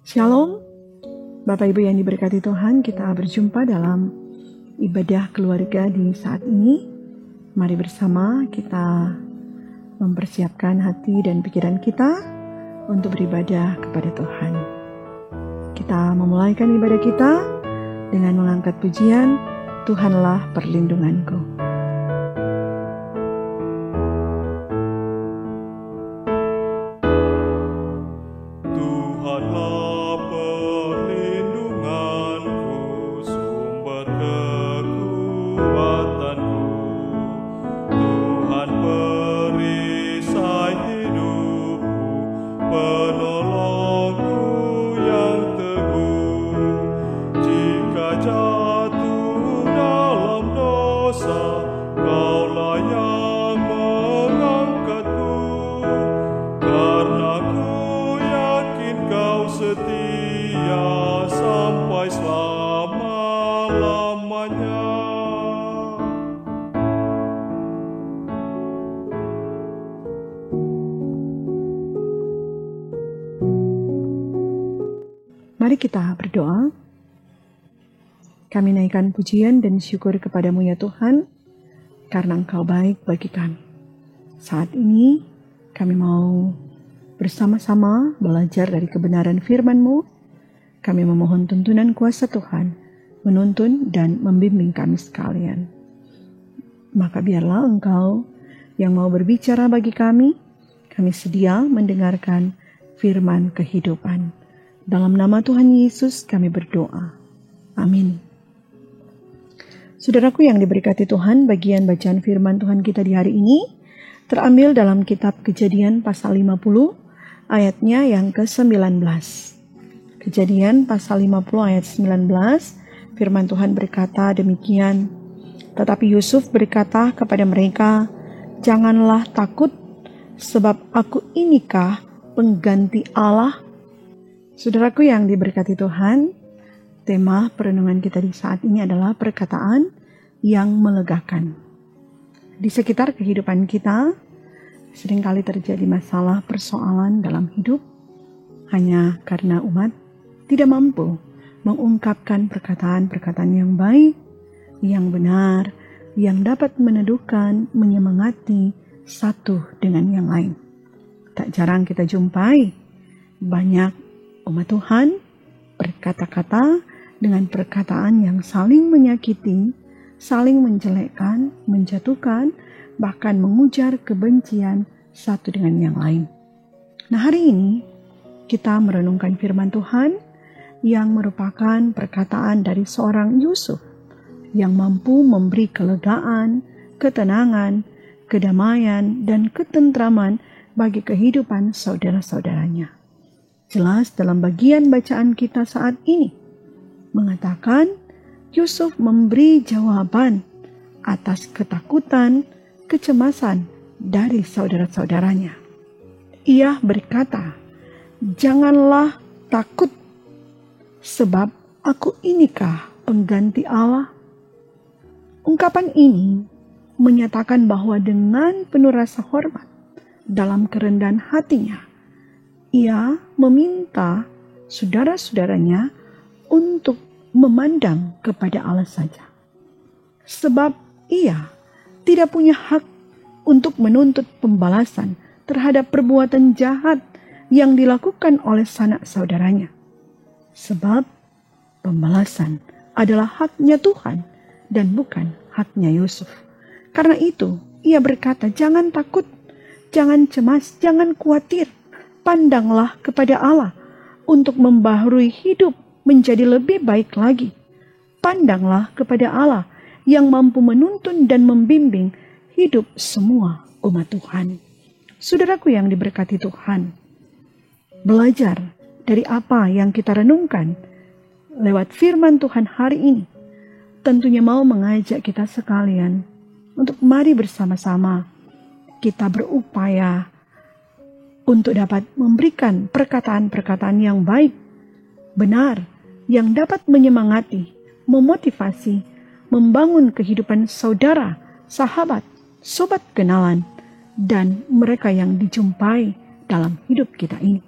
Shalom, Bapak Ibu yang diberkati Tuhan, kita berjumpa dalam ibadah keluarga di saat ini. Mari bersama kita mempersiapkan hati dan pikiran kita untuk beribadah kepada Tuhan. Kita memulaikan ibadah kita dengan mengangkat pujian, Tuhanlah perlindunganku. Mari kita berdoa. Kami naikkan pujian dan syukur kepadamu ya Tuhan, karena Engkau baik bagi kami. Saat ini kami mau bersama-sama belajar dari kebenaran firman-Mu. Kami memohon tuntunan kuasa Tuhan, menuntun dan membimbing kami sekalian. Maka biarlah Engkau yang mau berbicara bagi kami sedia mendengarkan firman kehidupan. Dalam nama Tuhan Yesus kami berdoa. Amin. Saudaraku yang diberkati Tuhan, bagian bacaan firman Tuhan kita di hari ini terambil dalam kitab Kejadian pasal 50 ayatnya yang ke-19. Kejadian pasal 50 ayat 19, firman Tuhan berkata demikian. Tetapi Yusuf berkata kepada mereka, "Janganlah takut, sebab aku inikah pengganti Allah." Saudaraku yang diberkati Tuhan, tema perenungan kita di saat ini adalah perkataan yang melegakan. Di sekitar kehidupan kita, seringkali terjadi masalah persoalan dalam hidup, hanya karena umat tidak mampu mengungkapkan perkataan-perkataan yang baik, yang benar, yang dapat meneduhkan, menyemangati satu dengan yang lain. Tak jarang kita jumpai banyak umat Tuhan berkata-kata dengan perkataan yang saling menyakiti, saling menjelekkan, menjatuhkan, bahkan mengujar kebencian satu dengan yang lain. Nah, hari ini kita merenungkan firman Tuhan yang merupakan perkataan dari seorang Yusuf yang mampu memberi kelegaan, ketenangan, kedamaian, dan ketentraman bagi kehidupan saudara-saudaranya. Jelas dalam bagian bacaan kita saat ini mengatakan Yusuf memberi jawaban atas ketakutan, kecemasan dari saudara-saudaranya. Ia berkata, "Janganlah takut, sebab aku inikah pengganti Allah." Ungkapan ini menyatakan bahwa dengan penuh rasa hormat dalam kerendahan hatinya, ia meminta saudara-saudaranya untuk memandang kepada Allah saja. Sebab ia tidak punya hak untuk menuntut pembalasan terhadap perbuatan jahat yang dilakukan oleh sanak saudaranya. Sebab pembalasan adalah haknya Tuhan dan bukan haknya Yusuf. Karena itu ia berkata, "Jangan takut, jangan cemas, jangan khawatir. Pandanglah kepada Allah untuk membaharui hidup menjadi lebih baik lagi. Pandanglah kepada Allah yang mampu menuntun dan membimbing hidup semua umat Tuhan." Saudaraku yang diberkati Tuhan, belajar dari apa yang kita renungkan lewat firman Tuhan hari ini tentunya mau mengajak kita sekalian untuk mari bersama-sama kita berupaya untuk dapat memberikan perkataan-perkataan yang baik, benar, yang dapat menyemangati, memotivasi, membangun kehidupan saudara, sahabat, sobat kenalan, dan mereka yang dijumpai dalam hidup kita ini.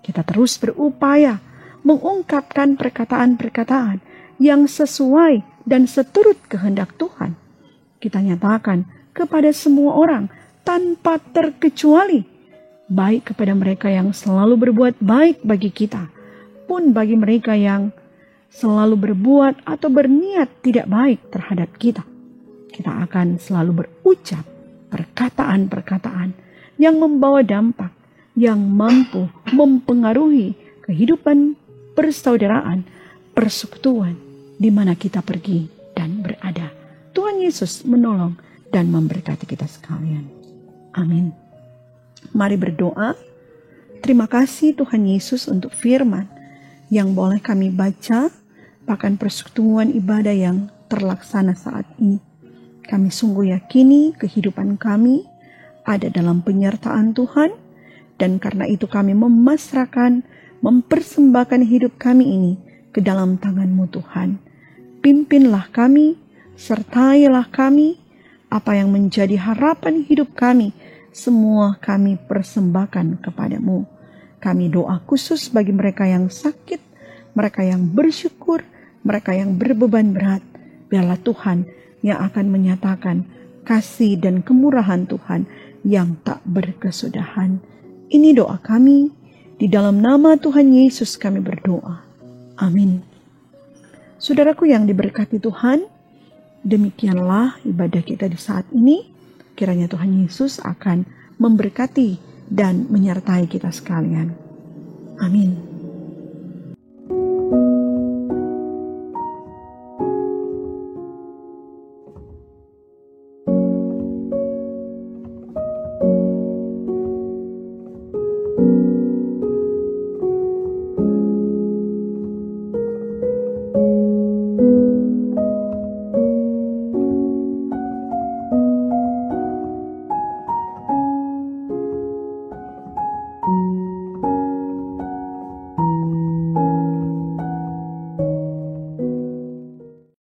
Kita terus berupaya mengungkapkan perkataan-perkataan yang sesuai dan seturut kehendak Tuhan. Kita nyatakan kepada semua orang tanpa terkecuali, baik kepada mereka yang selalu berbuat baik bagi kita, pun bagi mereka yang selalu berbuat atau berniat tidak baik terhadap kita. Kita akan selalu berucap perkataan-perkataan yang membawa dampak, yang mampu mempengaruhi kehidupan persaudaraan, persekutuan di mana kita pergi dan berada. Tuhan Yesus menolong dan memberkati kita sekalian. Amin. Mari berdoa. Terima kasih Tuhan Yesus untuk firman yang boleh kami baca, bahkan persekutuan ibadah yang terlaksana saat ini. Kami sungguh yakini kehidupan kami ada dalam penyertaan Tuhan, dan karena itu kami memasrahkan, mempersembahkan hidup kami ini ke dalam tangan-Mu Tuhan. Pimpinlah kami, sertailah kami, apa yang menjadi harapan hidup kami, semua kami persembahkan kepadamu. Kami doa khusus bagi mereka yang sakit, mereka yang bersyukur, mereka yang berbeban berat. Biarlah Tuhan yang akan menyatakan kasih dan kemurahan Tuhan yang tak berkesudahan. Ini doa kami, di dalam nama Tuhan Yesus kami berdoa. Amin. Saudaraku yang diberkati Tuhan, demikianlah ibadah kita di saat ini. Kiranya Tuhan Yesus akan memberkati dan menyertai kita sekalian. Amin.